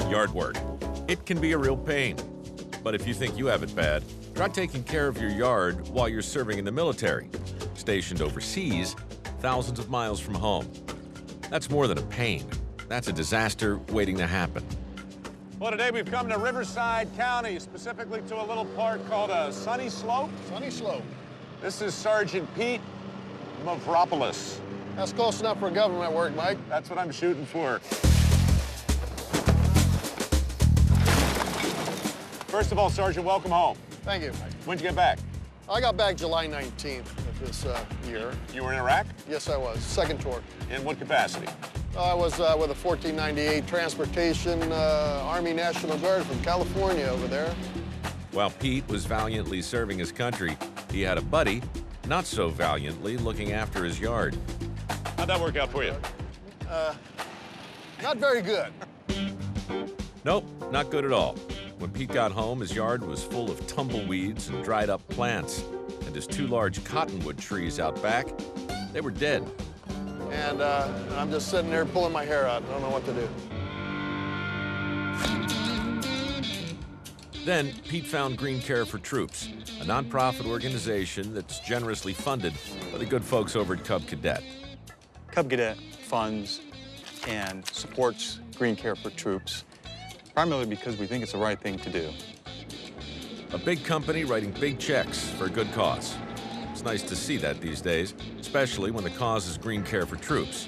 Yard work. It can be a real pain. But if you think you have it bad, try taking care of your yard while you're serving in the military, stationed overseas, thousands of miles from home. That's more than a pain. That's a disaster waiting to happen. Well, today we've come to Riverside County, specifically to a little park called Sunny Slope. Sunny Slope. This is Sergeant Pete Mavropoulos. That's close enough for government work, Mike. That's what I'm shooting for. First of all, Sergeant, welcome home. Thank you. When'd you get back? I got back July 19th of this year. You were in Iraq? Yes, I was. Second tour. In what capacity? I was with a 1498 Transportation Army National Guard from California over there. While Pete was valiantly serving his country, he had a buddy not so valiantly looking after his yard. How'd that work out for you? Not very good. Nope, not good at all. When Pete got home, his yard was full of tumbleweeds and dried up plants. And his 2 large cottonwood trees out back, they were dead. And I'm just sitting there pulling my hair out. I don't know what to do. Then Pete found Green Care for Troops, a nonprofit organization that's generously funded by the good folks over at Cub Cadet. Cub Cadet funds and supports Green Care for Troops, primarily because we think it's the right thing to do. A big company writing big checks for a good cause. It's nice to see that these days, especially when the cause is Green Care for Troops.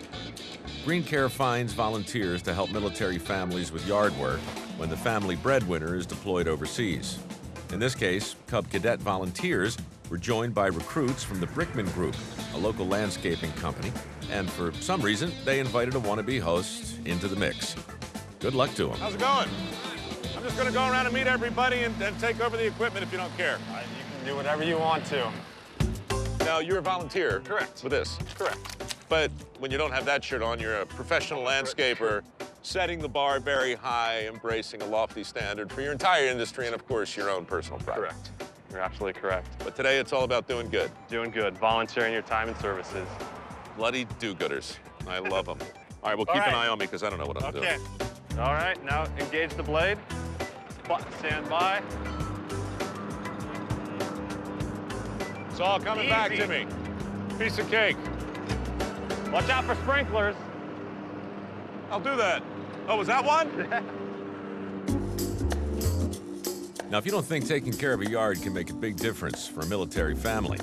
Green Care finds volunteers to help military families with yard work when the family breadwinner is deployed overseas. In this case, Cub Cadet volunteers were joined by recruits from the Brickman Group, a local landscaping company, and for some reason, they invited a wannabe host into the mix. Good luck to them. How's it going? I'm just going to go around and meet everybody and take over the equipment if you don't care. You can do whatever you want to. Now, you're a volunteer. Correct. With this. Correct. But when you don't have that shirt on, you're a professional landscaper, setting the bar very high, embracing a lofty standard for your entire industry and, of course, your own personal pride. Correct. You're absolutely correct. But today, it's all about doing good. Doing good, volunteering your time and services. Bloody do-gooders. I love them. All right, well, keep an eye on me because I don't know what I'm doing. Okay. All right, now engage the blade. Stand by. It's all coming back to me. Piece of cake. Watch out for sprinklers. I'll do that. Oh, was that one? Now, if you don't think taking care of a yard can make a big difference for a military family,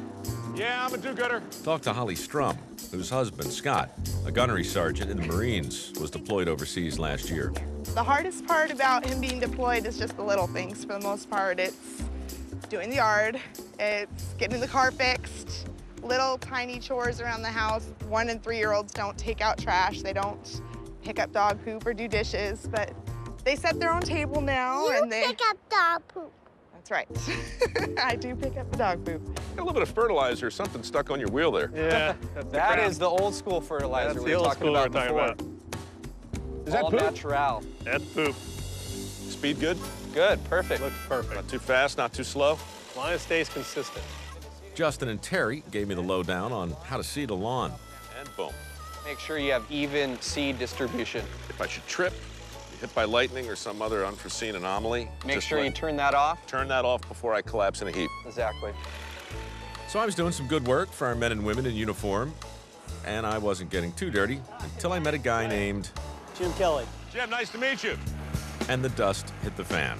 Yeah, I'm a do-gooder. talk to Holly Strum, whose husband, Scott, a gunnery sergeant in the Marines, was deployed overseas last year. The hardest part about him being deployed is just the little things. For the most part, it's doing the yard, it's getting the car fixed, little tiny chores around the house. 1- and 3-year-olds don't take out trash. They don't pick up dog poop or do dishes, but they set their own table now. You and they pick up dog poop. That's right. I do pick up the dog poop. A little bit of fertilizer, something stuck on your wheel there. Yeah. That is the old school fertilizer That's we the were old talking school about we're talking before. Is that All poop? natural. That's poop. Speed good? Good, perfect. Looks perfect. Not too fast, not too slow? As long as it stays consistent. Justin and Terry gave me the lowdown on how to seed a lawn. And boom. Make sure you have even seed distribution. If I should trip, be hit by lightning or some other unforeseen anomaly, Make just sure you turn that off. turn that off before I collapse in a heap. Exactly. So I was doing some good work for our men and women in uniform, and I wasn't getting too dirty until I met a guy named Jim Kelly. Jim, nice to meet you. and the dust hit the fan.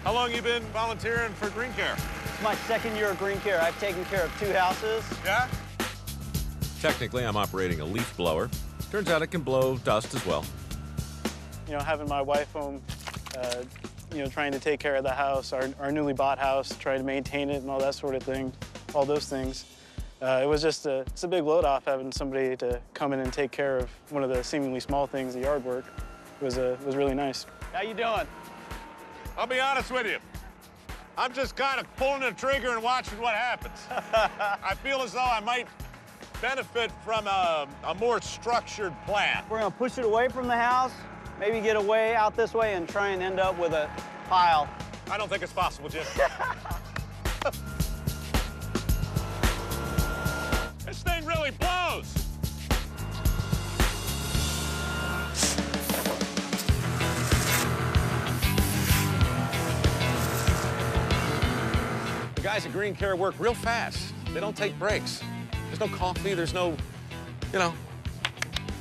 How long you been volunteering for Green Care? It's my 2nd year of Green Care. I've taken care of 2 houses. Yeah? Technically, I'm operating a leaf blower. Turns out it can blow dust as well. You know, having my wife home, you know, trying to take care of the house, our newly bought house, trying to maintain it and all that sort of thing, all those things. It was just it's a big load off having somebody to come in and take care of one of the seemingly small things, the yard work. It was really nice. How you doing? I'll be honest with you. I'm just kind of pulling the trigger and watching what happens. I feel as though I might benefit from a more structured plan. We're gonna push it away from the house, maybe get away out this way and try and end up with a pile. I don't think it's possible, Jim. This thing really blows. guys at Green Care work real fast. They don't take breaks. There's no coffee, there's no, you know,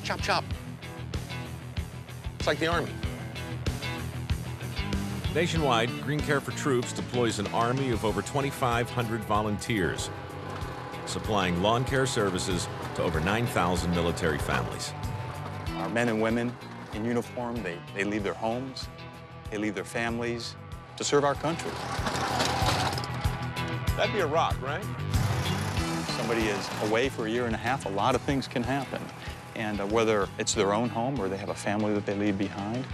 chop, chop. It's like the Army. Nationwide, Green Care for Troops deploys an army of over 2,500 volunteers, supplying lawn care services to over 9,000 military families. Our men and women in uniform, they leave their homes, they leave their families to serve our country. That'd be a rock, right? Somebody is away for a year and a half, a lot of things can happen. And whether it's their own home or they have a family that they leave behind,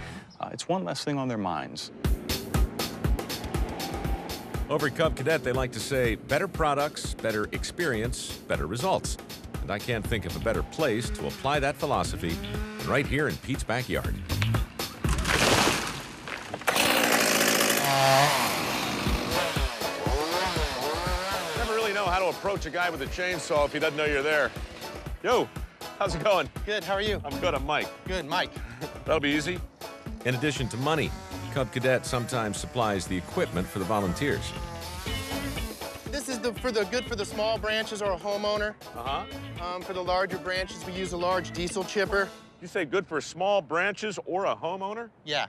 it's one less thing on their minds. Over at Cub Cadet, they like to say, better products, better experience, better results. And I can't think of a better place to apply that philosophy than right here in Pete's backyard. Never really know how to approach a guy with a chainsaw if he doesn't know you're there. Yo, how's it going? Good, how are you? I'm good, I'm Mike. Good, Mike. That'll be easy. In addition to money, Cub Cadet sometimes supplies the equipment for the volunteers. This is good for the small branches or a homeowner. For the larger branches, we use a large diesel chipper. You say good for small branches or a homeowner? Yeah.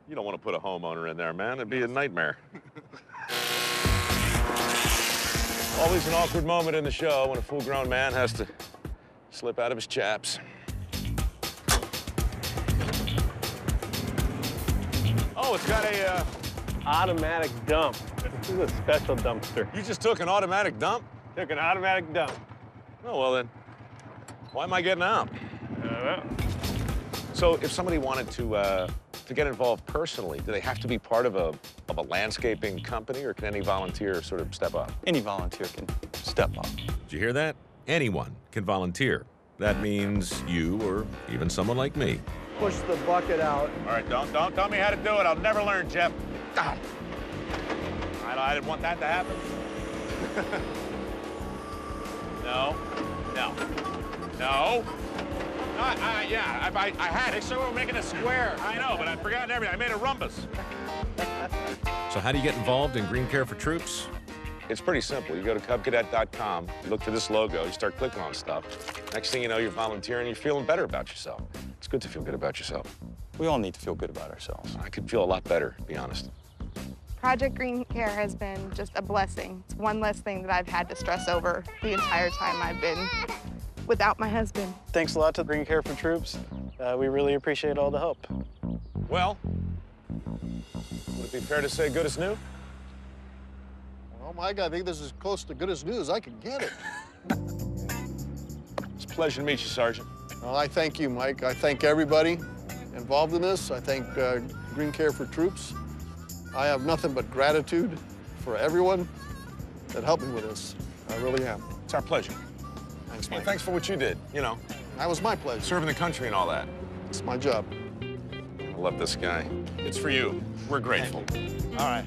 You don't want to put a homeowner in there, man. It'd be a nightmare. Always an awkward moment in the show when a full-grown man has to slip out of his chaps. Oh, it's got a, Automatic dump. This is a special dumpster. You just took an automatic dump? Took an automatic dump. Oh, well then, why am I getting out? So if somebody wanted to get involved personally, do they have to be part of a landscaping company, or can any volunteer sort of step up? Any volunteer can step up. Did you hear that? Anyone can volunteer. That means you or even someone like me. Push the bucket out. All right, don't tell me how to do it. I'll never learn, Jeff. God. I didn't want that to happen. No. Yeah, I had it. So we're making a square. I know, but I'd forgotten everything. I made a rhombus. So how do you get involved in Green Care for Troops? It's pretty simple. You go to cubcadet.com, you look for this logo, you start clicking on stuff. Next thing you know, you're volunteering, you're feeling better about yourself. It's good to feel good about yourself. We all need to feel good about ourselves. I could feel a lot better, to be honest. Project Green Care has been just a blessing. It's one less thing that I've had to stress over the entire time I've been without my husband. Thanks a lot to Green Care for Troops. We really appreciate all the help. Well, would it be fair to say good as new? Well, Mike, I think this is close to good as new as I can get it. It's a pleasure to meet you, Sergeant. Well, I thank you, Mike. I thank everybody involved in this. I thank Green Care for Troops. I have nothing but gratitude for everyone that helped me with this. I really am. It's our pleasure. Thanks, Hey, Mike. thanks for what you did, you know, That was my pleasure. serving the country and all that. It's my job. I love this guy. It's for you. We're grateful. All right.